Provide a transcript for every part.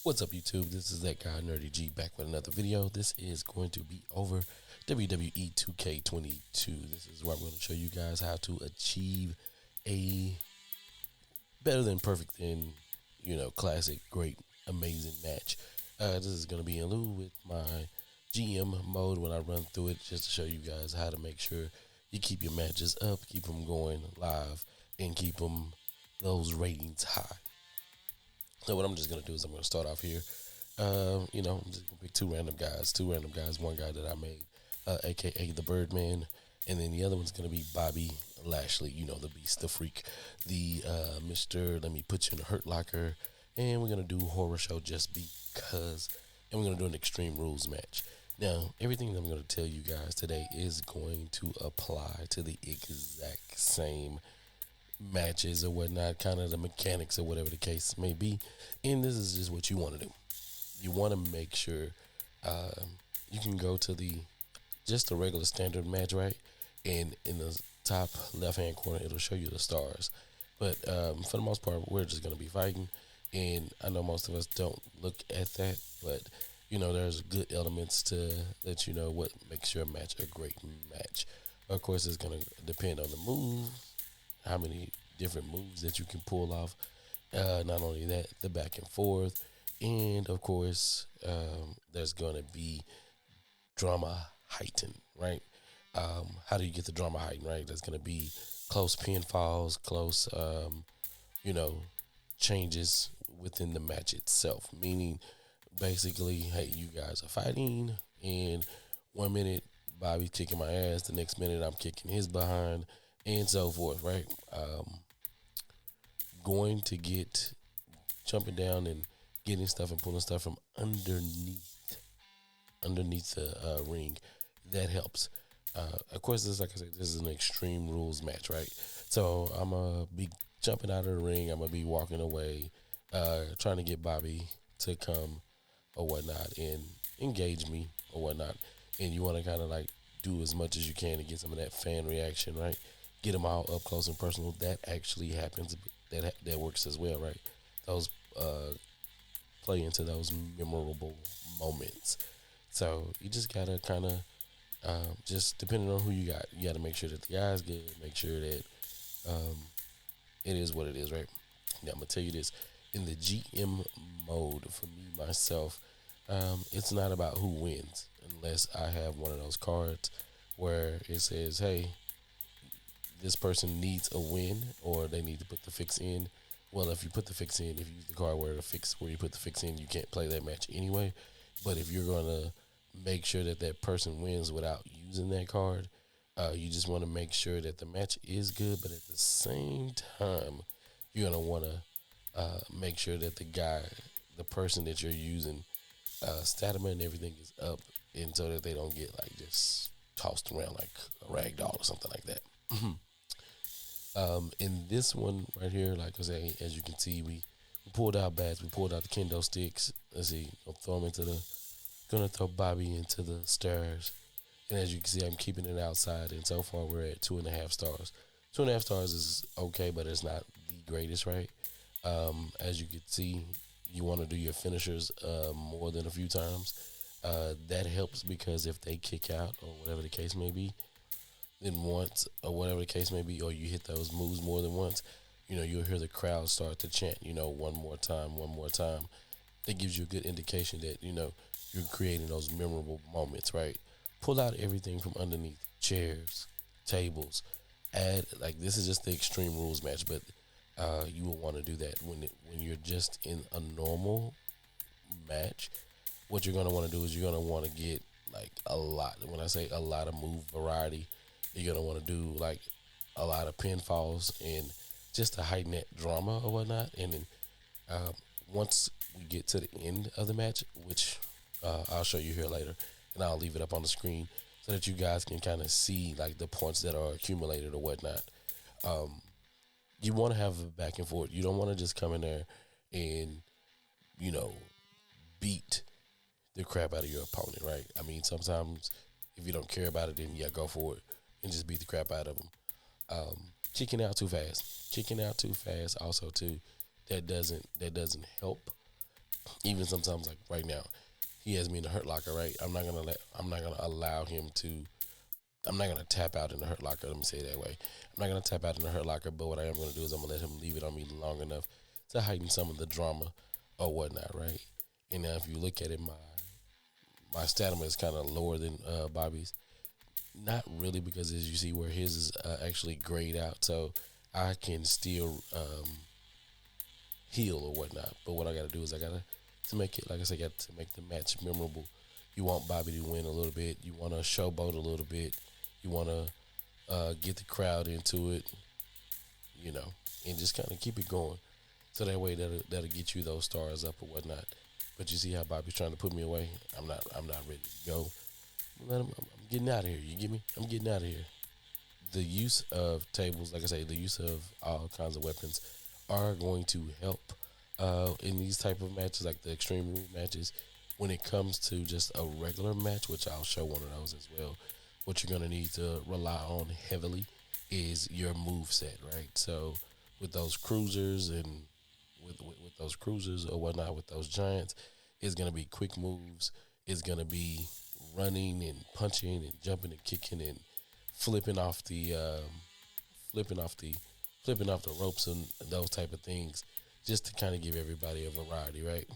What's up, YouTube? This is ThatGuyNerdyG back with another video. This is going to be over WWE 2K22. This is where I'm going to show you guys how to achieve a better than perfect and, classic, great, amazing match. This is going to be in lieu with my GM mode when I run through it, just to show you guys how to make sure you keep your matches up, keep them going live, and keep those ratings high. So what I'm just going to do is I'm going to start off here. I'm just going to pick two random guys. One guy that I made, a.k.a. the Birdman, and then the other one's going to be Bobby Lashley, the Beast, the Freak, the Mr. Let me put you in a hurt locker, and we're going to do Horror Show just because, and we're going to do an Extreme Rules match. Now, everything that I'm going to tell you guys today is going to apply to the exact same matches or whatnot, kind of the mechanics or whatever the case may be. And this is just what you want to do. You want to make sure you can go to just a regular standard match, right? And in the top left hand corner, it'll show you the stars. But for the most part, we're just going to be fighting. And I know most of us don't look at that, but there's good elements to let you know what makes your match a great match. Of course, it's going to depend on the move, how many different moves that you can pull off. Not only that, the back and forth, and of course, there's going to be drama heightened, right? How do you get the drama heightened, right? There's going to be close pinfalls, close, changes within the match itself. Meaning, basically, hey, you guys are fighting, and 1 minute Bobby's kicking my ass, the next minute I'm kicking his behind, and so forth, right? Going to jumping down and getting stuff and pulling stuff from underneath the ring. That helps. Of course, like I said, this is an Extreme Rules match, right? So I'm going to be jumping out of the ring. I'm going to be walking away, trying to get Bobby to come or whatnot and engage me or whatnot. And you want to kind of like do as much as you can to get some of that fan reaction, right? Get them all up close and personal. That actually happens. That works as well, right? Those play into those memorable moments. So you just gotta kind of just depending on who you got to make sure that the guy's good. Make sure that it is what it is, right? Now I'm gonna tell you this: in the GM mode, for me myself, it's not about who wins unless I have one of those cards where it says, "Hey, this person needs a win," or they need to put the fix in. Well, if you put the fix in, if you use the card where you put the fix in, you can't play that match anyway. But if you're gonna make sure that person wins without using that card, you just want to make sure that the match is good. But at the same time, you're gonna want to make sure that the person that you're using, stamina and everything is up, and so that they don't get like just tossed around like a rag doll or something like that. In this one right here, like I say, as you can see, we pulled out bats, we pulled out the kendo sticks. Let's see, gonna throw Bobby into the stairs. And as you can see, I'm keeping it outside, and so far we're at 2.5 stars. 2.5 stars is okay, but it's not the greatest, right? As you can see, you want to do your finishers more than a few times. That helps because if they kick out or whatever the case may be, then once or whatever the case may be, or you hit those moves more than once, you'll hear the crowd start to chant, one more time, one more time. That gives you a good indication that, you're creating those memorable moments, right? Pull out everything from underneath, chairs, tables, this is just the Extreme Rules match, but you will want to do that when you're just in a normal match. What you're going to want to do is you're going to want to get like a lot. When I say a lot of move variety, you're going to want to do like a lot of pinfalls and just to heighten that drama or whatnot. And then once we get to the end of the match, which I'll show you here later, and I'll leave it up on the screen so that you guys can kind of see like the points that are accumulated or whatnot. You want to have a back and forth. You don't want to just come in there and, beat the crap out of your opponent, right? I mean, sometimes if you don't care about it, then go for it and just beat the crap out of them. Kicking out too fast also too, that doesn't help. Even sometimes, like right now, he has me in the Hurt Locker. Right, I'm not gonna allow him to. I'm not gonna tap out in the Hurt Locker. Let me say it that way. I'm not gonna tap out in the Hurt Locker. But what I am gonna do is I'm gonna let him leave it on me long enough to heighten some of the drama or whatnot. Right. And now, if you look at it, my stamina is kind of lower than Bobby's. Not really, because as you see where his is actually grayed out, so I can still heal or whatnot. But what I got to do is I gotta to make it, like I said, got to make the match memorable. You want Bobby to win a little bit. You want to showboat a little bit. You want to get the crowd into it, you know, and just kind of keep it going. So that way that'll get you those stars up or whatnot. But you see how Bobby's trying to put me away. I'm not ready to go. I'm getting out of here. You get me? I'm getting out of here. The use of tables, like I say, the use of all kinds of weapons are going to help in these type of matches, like the Extreme Rules matches. When it comes to just a regular match, which I'll show one of those as well, what you're going to need to rely on heavily is your move set, right? So with those cruisers and with those cruisers or whatnot, with those giants, it's going to be quick moves. It's going to be running and punching and jumping and kicking and flipping off the ropes and those type of things, just to kind of give everybody a variety, right?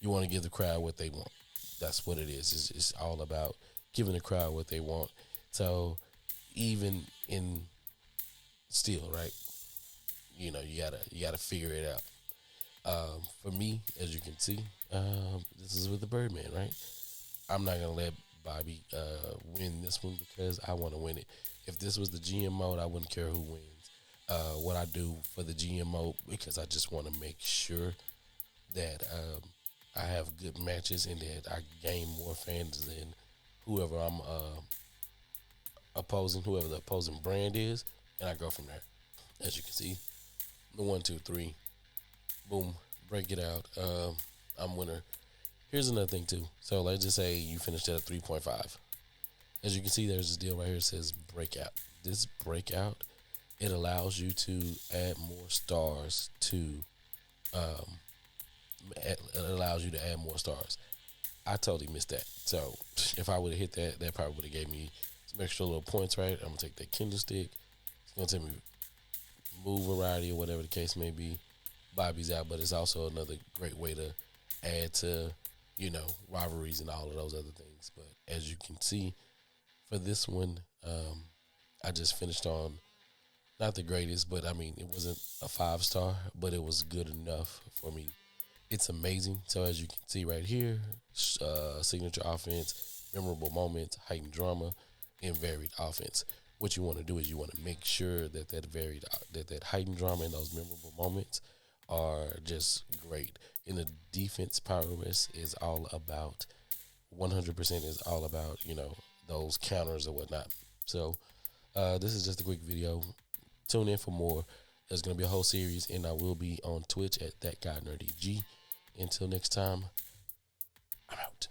You want to give the crowd what they want. That's what it is. It's all about giving the crowd what they want. So even in still, right? You know, you gotta figure it out. For me, as you can see, this is with the Birdman, right? I'm not gonna let Bobby win this one because I want to win it. If this was the GM mode, I wouldn't care who wins. What I do for the GM mode, because I just want to make sure that I have good matches and that I gain more fans than whoever I'm opposing, whoever the opposing brand is, and I go from there. As you can see, the 1, 2, 3, boom, break it out. I'm winner. Here's another thing too. So let's just say you finished at a 3.5. As you can see, there's this deal right here that says breakout. This breakout, it allows you to add more stars to. It allows you to add more stars. I totally missed that. So if I would have hit that, that probably would have gave me some extra little points, right? I'm gonna take that Kindle stick. It's gonna take me move variety or whatever the case may be. Bobby's out, but it's also another great way to add to, you know, rivalries and all of those other things. But as you can see, for this one, I just finished on not the greatest, but I mean, it wasn't a 5-star, but it was good enough for me. It's amazing. So as you can see right here, signature offense, memorable moments, heightened drama, and varied offense. What you want to do is you want to make sure that that heightened drama and those memorable moments are just great. And the defense power rest is all about 100% is all about, you know, those counters or whatnot. So this is just a quick video. Tune in for more. There's going to be a whole series, and I will be on Twitch at ThatGuyNerdyG. Until next time, I'm out.